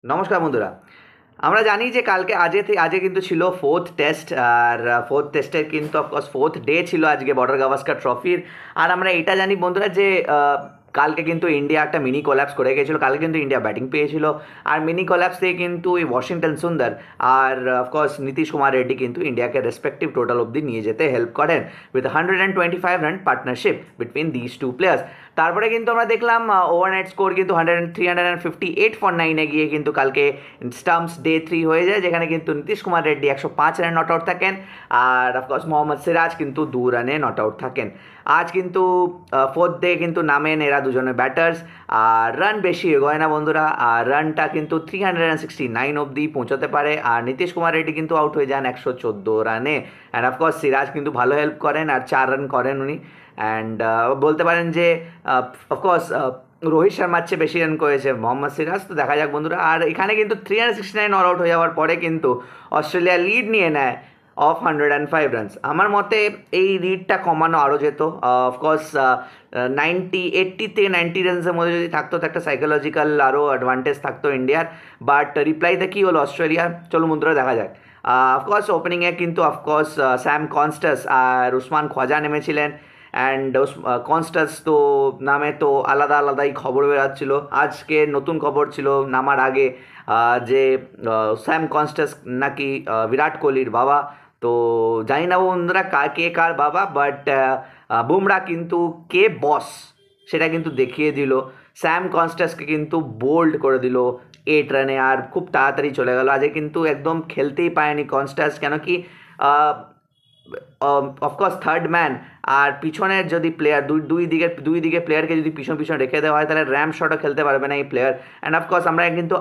নমস্কার বন্ধুরা। আমরা জানি যে কালকে আজকে কিন্তু ছিল ফোর্থ টেস্ট, আর ফোর্থ টেস্টের কিন্তু অফকোর্স ফোর্থ ডে ছিল আজকে বর্ডার গাভাস্কার ট্রফির। আর আমরা এটা জানি বন্ধুরা যে কালকে কিন্তু ইন্ডিয়া একটা মিনি কোল্যাপস করে গেছিলো। কালকে কিন্তু ইন্ডিয়া ব্যাটিং পেয়েছিল, আর মিনি কোল্যাপস থেকে কিন্তু এই ওয়াশিংটন সুন্দর আর অফকোর্স নীতিশ কুমার রেড্ডি কিন্তু ইন্ডিয়াকে রেসপেক্টিভ টোটাল অব্দি নিয়ে যেতে হেল্প করেন with 125 run partnership between this two players. তারপরে কিন্তু আমরা দেখলাম ওভারনাইট স্কোর কিন্তু 358 ফর 9 গিয়ে কিন্তু কালকে স্টাম্পস ডে 3 হয়ে যায়, যেখানে কিন্তু নীতিশ কুমার রেড্ডি 105 রানে নট আউট থাকেন, আর অফকোর্স মোহাম্মদ সিরাজ কিন্তু 2 রানে নট আউট থাকেন। আজ কিন্তু ফোর্থ ডে কিন্তু নামেন এরা দুজনে ব্যাটার্স, আর রান বেশি এগোয় না বন্ধুরা। আর রানটা কিন্তু 369 অব্দি পৌঁছাতে পারে, আর নীতিশ কুমার রেড্ডি কিন্তু আউট হয়ে যান 114 রানে। অ্যান্ড অফকোর্স সিরাজ কিন্তু ভালো হেল্প করেন আর 4 রান করেন উনি। অ্যান্ড বলতে পারেন যে অফকোর্স রোহিত শর্মার চেয়ে বেশি রান করেছে মোহাম্মদ সিরাজ। তো দেখা যাক বন্ধুরা। আর এখানে কিন্তু 369 অল আউট হয়ে যাওয়ার পরে কিন্তু অস্ট্রেলিয়া লিড নিয়ে নেয় অফ 105 রানস। আমার মতে এই লিডটা কমানো আরও যেত। অফকোর্স 80 থেকে 90 রানসের মধ্যে যদি থাকতো তো একটা সাইকোলজিক্যাল আরও অ্যাডভান্টেজ থাকতো ইন্ডিয়ার। বাট রিপ্লাইতে কী হলো অস্ট্রেলিয়ার, চলো বন্ধুরা দেখা যাক। অফকোর্স ওপেনিংয়ে কিন্তু অফকোর্স স্যাম কনস্টাস আর উসমান খ্বাজা নেমেছিলেন। অ্যান্ড কনস্টাস তো নামে তো আলাদা আলাদাই খবর বেরাচ্ছিল। আজকে নতুন খবর ছিল নামার আগে যে স্যাম কনস্টাস নাকি বিরাট কোহলির বাবা। তো জানি না বন্ধুরা কে কার বাবা, বাট বুমরা কিন্তু কে বস সেটা কিন্তু দেখিয়ে দিল। স্যাম কনস্টাসকে কিন্তু বোল্ড করে দিল 8 রানে, আর খুব তাড়াতাড়ি চলে গেল। আজকে কিন্তু একদম খেলতেই পায়নি কনস্টাস, কেন কি অফকোর্স থার্ড ম্যান, আর পিছনের যদি প্লেয়ার দুই দিকে প্লেয়ারকে যদি পিছন পিছন রেখে দেওয়া হয় তাহলে র্যাম শটও খেলতে পারবে না এই প্লেয়ার। অ্যান্ড অফকোর্স আমরা কিন্তু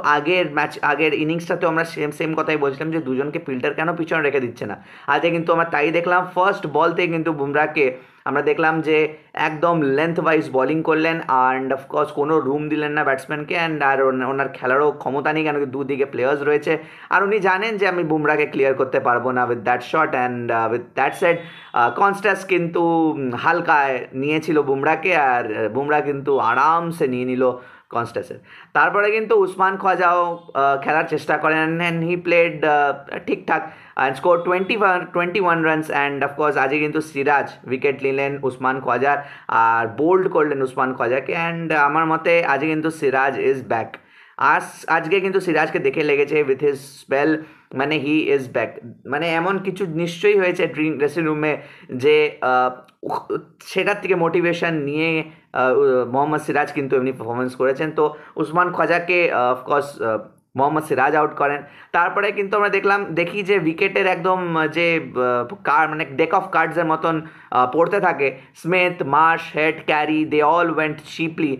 আগের ইনিংসটাতেও আমরা সেম কথাই বলছিলাম যে দুজনকে ফিল্টার কেন পিছনে রেখে দিচ্ছে না। আজকে কিন্তু আমরা তাই দেখলাম, ফার্স্ট বলতে কিন্তু বুমরাকে আমরা দেখলাম যে একদম লেন্থ ওয়াইজ বলিং করলেন, অ্যান্ড অফকোর্স কোনো রুম দিলেন না ব্যাটসম্যানকে। অ্যান্ড আর ওনার খেলারও ক্ষমতা নেই, কেন কি দুদিকে প্লেয়ার্স রয়েছে, আর উনি জানেন যে আমি বুমরাকে ক্লিয়ার করতে পারবো না with that shot. And with that said Konstas কিন্তু হালকায় নিয়েছিল বুমরাকে, আর বুমরা কিন্তু আরামসে নিয়ে নিল কনস্টাসের। তারপরে কিন্তু উসমান খ্বাজাও খেলার চেষ্টা করেন, অ্যান্ড হি প্লেড ঠিকঠাক and score 21 runs. And of course আজকে কিন্তু সিরাজ উইকেট নিলেন উসমান খ্বাজার আর বোল্ড করলেন উসমান খ্বাজাকে। অ্যান্ড আমার মতে আজকে কিন্তু সিরাজ ইজ ব্যাক। আজকে কিন্তু সিরাজকে দেখে লেগেছে উইথ হিজ স্পেল, মানে হি ইজ ব্যাক। মানে এমন কিছু নিশ্চয়ই হয়েছে ড্রেসিং রুমে যে সেটার থেকে মোটিভেশন নিয়ে মোহাম্মদ সিরাজ কিন্তু এমনি পারফরমেন্স করেছেন। তো উসমান খ্বাজাকে অফকোর্স মোহাম্মদ সিরাজ আউট করেন। তারপরে কিন্তু আমরা দেখি যে উইকেটের একদম যে মানে ডেক অফ কার্ডসের মতন পড়তে থাকে। Smith, Marsh, Head, Carey, they all went cheaply.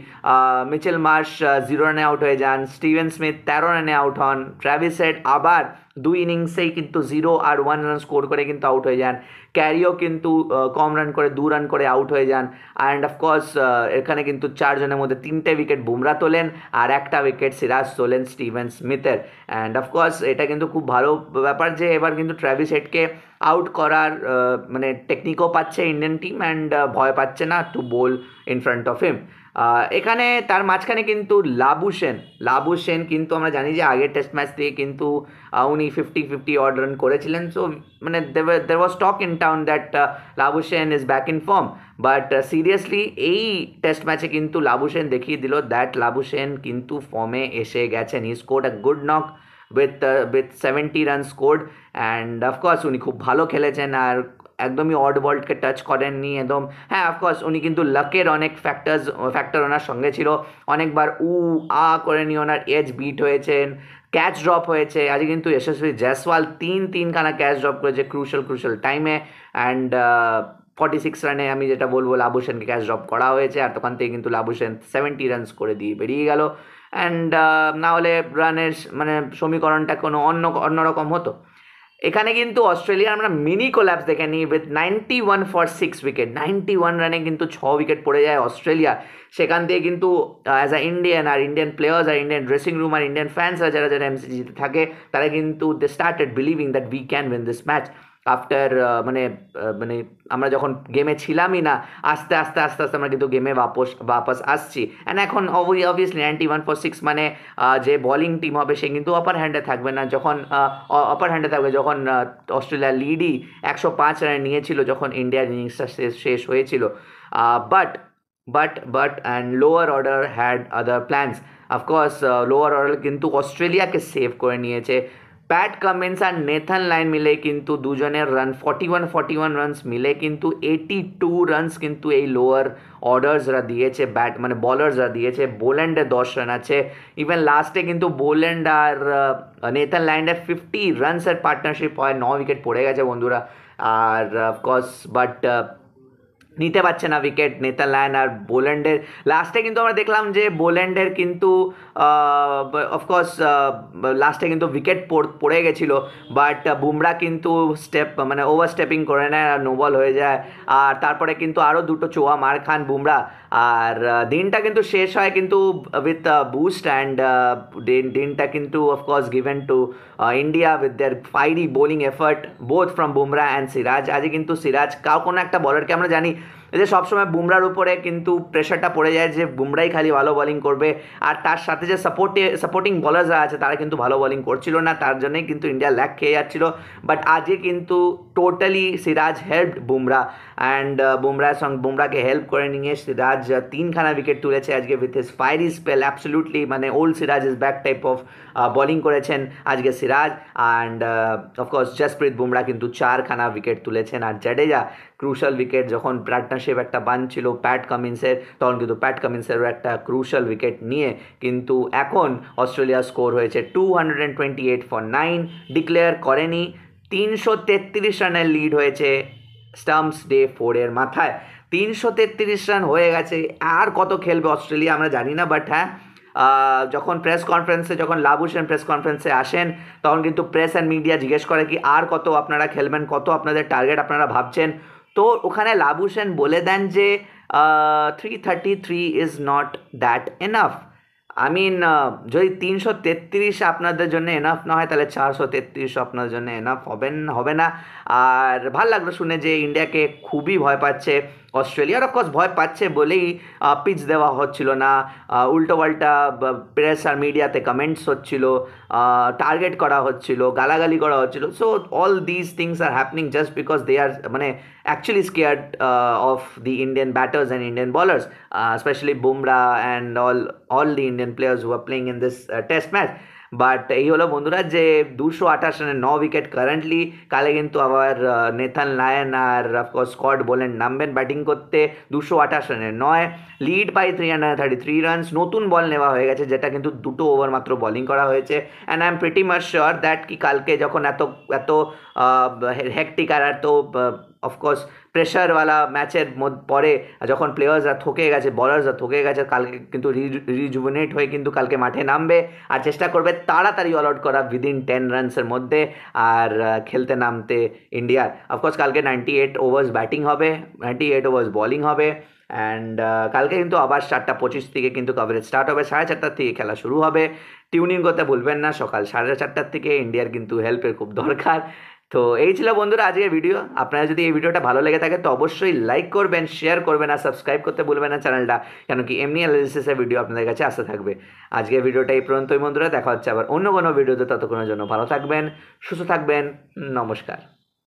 Mitchell Marsh 0 রানে আউট হয়ে যান, স্টিভেন স্মিথ 13 রানে আউট হন, ট্র্যাভিস হেড আবার 2 ইনিংসেই কিন্তু 0 আর 1 রান স্কোর করে কিন্তু আউট হয়ে যান। ক্যারিও কিন্তু কম রান করে 2 রান করে আউট হয়ে যান। অ্যান্ড অফকোর্স এখানে কিন্তু 4 জনের মধ্যে 3টে উইকেট বুমরা তোলেন, আর একটা উইকেট সিরাজ তোলেন স্টিভেন স্মিথের। অ্যান্ড অফকোর্স এটা কিন্তু খুব ভালো ব্যাপার যে এবার কিন্তু ট্র্যাভিস হেডকে আউট করার মানে টেকনিকও পাচ্ছে ইন্ডিয়ান টিম, অ্যান্ড ভয় পাচ্ছে না to bowl in front of him. এখানে তার মাঝখানে কিন্তু লাবু সেন কিন্তু আমরা জানি যে আগের টেস্ট ম্যাচ থেকে কিন্তু উনি 50-50 অড রান করেছিলেন। সো মানে there was talk in town that Labuschagne is back in form. But seriously এই টেস্ট ম্যাচে কিন্তু লাবু সেন দেখিয়ে দিল দ্যাট লাবু সেন কিন্তু ফর্মে এসে গেছেন। He scored a good knock with 70 run scored. And of course উনি খুব ভালো খেলেছেন, আর একদমই অড বলকে টাচ করেননি একদম। হ্যাঁ, অফকোর্স উনি কিন্তু লাকের অনেক ফ্যাক্টর ওনার সঙ্গে ছিল। অনেকবার করে নিয়ে ওনার এজ বিট হয়েছেন, ক্যাচ ড্রপ হয়েছে। আজকে কিন্তু যশস্বী জয়সওয়াল তিনখানা ক্যাচ ড্রপ করেছে ক্রুশাল টাইমে। অ্যান্ড 46 রানে আমি যেটা বলবো লাবু সেনকে ক্যাচ ড্রপ করা হয়েছে, আর তখন থেকে কিন্তু লাবু সেন 70 রানস করে দিয়ে বেরিয়ে গেল। অ্যান্ড না হলে রানের মানে সমীকরণটা কোনো অন্যরকম হতো। এখানে কিন্তু অস্ট্রেলিয়ার আমরা মিনি কোল্যাপস দেখে নিই উইথ 91 ফর 6 উইকেট। 91 রানে কিন্তু 6 উইকেট পড়ে যায় অস্ট্রেলিয়া। সেখান থেকে কিন্তু অ্যাজ আ ইন্ডিয়ান আর ইন্ডিয়ান প্লেয়ার্স আর ইন্ডিয়ান ড্রেসিং রুম আর ইন্ডিয়ান ফ্যান্সরা যারা যারা এমসিজিতে থাকে তারা কিন্তু they started believing that we can win this match. After মানে আমরা যখন গেমে ছিলামই না, আস্তে আস্তে আস্তে আস্তে আমরা কিন্তু গেমে বাপস আসছি। অ্যান্ড এখন অবভিয়াসলি 91-6 মানে যে বোলিং টিম হবে সে কিন্তু আপার হ্যান্ডে থাকবে না, যখন আপার হ্যান্ডে থাকবে যখন অস্ট্রেলিয়া লিডই 105 রানে নিয়েছিল যখন ইন্ডিয়ার ইনিংসটা শেষ হয়েছিল। But and lower order had other plans. Of course lower order কিন্তু অস্ট্রেলিয়াকে সেভ করে নিয়েছে। প্যাট কামিন্স আর নেথান লাইন মিলে কিন্তু দুজনের রান 41 রানস মিলে কিন্তু 82 রানস কিন্তু এই লোয়ার অর্ডার্সরা দিয়েছে, মানে বলার্সরা দিয়েছে। বোল্যান্ডের 10 রান আছে, ইভেন লাস্টে কিন্তু বোল্যান্ড আর নেথান লাইনের 50 রানসের পার্টনারশিপ হয়, 9 উইকেট পড়ে গেছে বন্ধুরা। আর অফকোর্স বাট নিতে পারছে না উইকেট নেদারল্যান্ড আর বোল্যান্ডের। লাস্টে কিন্তু আমরা দেখলাম যে বোল্যান্ডের কিন্তু অফকোর্স লাস্টে কিন্তু উইকেট পড়ে গেছিলো, বাট বুমরা কিন্তু মানে ওভার স্টেপিং করে নেয় আর নোবল হয়ে যায়। আর তারপরে কিন্তু আরও দুটো চোয়া মার খান বুমরা। আর দিনটা কিন্তু শেষ হয় কিন্তু উইথ বুস্ট, অ্যান্ড দিনটা কিন্তু of course given to India with their fiery bowling effort both from Bumrah and Siraj. আজকে কিন্তু সিরাজ কোনো একটা বলারকে আমরা জানি যে সবসময় বুমরার উপরে কিন্তু প্রেশারটা পড়ে যায় যে বুমরাই খালি ভালো বোলিং করবে, আর তার সাথে যে সাপোর্টিং বলাররা আছে তারা কিন্তু ভালো বোলিং করছিল না, তার জন্যই কিন্তু ইন্ডিয়া ল্যাগ খেয়ে যাচ্ছিল। বাট আজকে কিন্তু totally Siraj helped Bumrah, and বুমরাকে হেল্প করে নিয়ে সিরাজ 3খানা উইকেট তুলেছে আজকে with his fiery spell. Absolutely মানে old Siraj is back type of bowling করেছেন আজকে সিরাজ। অ্যান্ড অফকোর্স জসপ্রীত বুমরা কিন্তু 4খানা উইকেট তুলেছেন। আর জাডেজা ক্রুশাল উইকেট, যখন পার্টনারশিপ একটা বানছিল প্যাট কামিন্সের, তখন কিন্তু প্যাট কামিন্সেরও একটা ক্রুশাল উইকেট নিয়ে কিন্তু এখন অস্ট্রেলিয়া স্কোর হয়েছে 228 ফর 9, ডিক্লেয়ার করেনি। 333 রানের লিড হয়েছে স্টাম্পস ডে 4-এর মাথায়। 333 রান হয়ে গেছে, আর কত খেলবে অস্ট্রেলিয়া আমরা জানি না। বাট হ্যাঁ, যখন যখন লাবুশেন প্রেস কনফারেন্সে আসেন তখন কিন্তু প্রেস অ্যান্ড মিডিয়া জিজ্ঞেস করে কি আর কত আপনারা খেলবেন, কত আপনাদের টার্গেট আপনারা ভাবছেন। তো ওখানে লাবুশেন বলে দেন যে 333 is not that enough. I mean যদি 333 আপনাদের জন্য এনাফ না হয় তাহলে 433 আপনাদের জন্য এনাফ হবে না। আর ভাল লাগলো শুনে যে ইন্ডিয়াকে খুবই ভয় পাচ্ছে অস্ট্রেলিয়ার। অফকোর্স ভয় পাচ্ছে বলেই পিচ দেওয়া হচ্ছিল না, উল্টোপাল্টা প্রেস আর মিডিয়াতে কমেন্টস হচ্ছিল, টার্গেট করা হচ্ছিল, গালাগালি করা হচ্ছিল। So all this things are happening just because they are মানে actually scared of the Indian batters and Indian bowlers, especially Bumrah and all the Indian players who are playing in this test match. But এই হলো বন্ধুরা যে 228 রানে 9 wicket currently. কালে কিন্তু আবার Nathan lion আর of course Scott Boland নামবেন batting করতে। 228 রানে 9, লিড বাই 333 রানস। নতুন বল নেওয়া হয়ে গেছে, যেটা কিন্তু 2 ওভার মাত্র বোলিং করা হয়েছে। And I am pretty much sure that কি কালকে যখন এত হেকটিক আর এত অফকোর্স প্রেশারওয়ালা ম্যাচের পরে যখন প্লেয়ার্সরা থকে গেছে, বলার্সরা থকে গেছে, কালকে কিন্তু রিজুভিনেট হয়ে কিন্তু কালকে মাঠে নামবে আর চেষ্টা করবে তাড়াতাড়ি অল আউট করা উইদিন 10 রানসের মধ্যে আর খেলতে নামতে ইন্ডিয়ার। অফকোর্স কালকে 98 ওভার্স ব্যাটিং হবে, 98 ওভার্স বলিং হবে। অ্যান্ড কালকে কিন্তু আবার 4:25 থেকে কিন্তু কভারেজ স্টার্ট হবে, 4:30 থেকে খেলা শুরু হবে। টিউনিং করতে ভুলবেন না, সকাল 4:30 থেকে। ইন্ডিয়ার কিন্তু হেল্পের খুব দরকার। তো এই ছিল বন্ধুরা আজকের ভিডিও। আপনারা যদি এই ভিডিওটা ভালো লেগে থাকে তো অবশ্যই লাইক করবেন, শেয়ার করবেন আর সাবস্ক্রাইব করতে ভুলবেন না চ্যানেলটা, কেন কি এমনি অ্যানালিসিসের ভিডিও আপনাদের কাছে আসতে থাকবে। আজকের ভিডিওটা এই পর্যন্তই বন্ধুরা, দেখা হচ্ছে আবার অন্য কোনো ভিডিওতে। ততক্ষণের জন্য ভালো থাকবেন, সুস্থ থাকবেন, নমস্কার।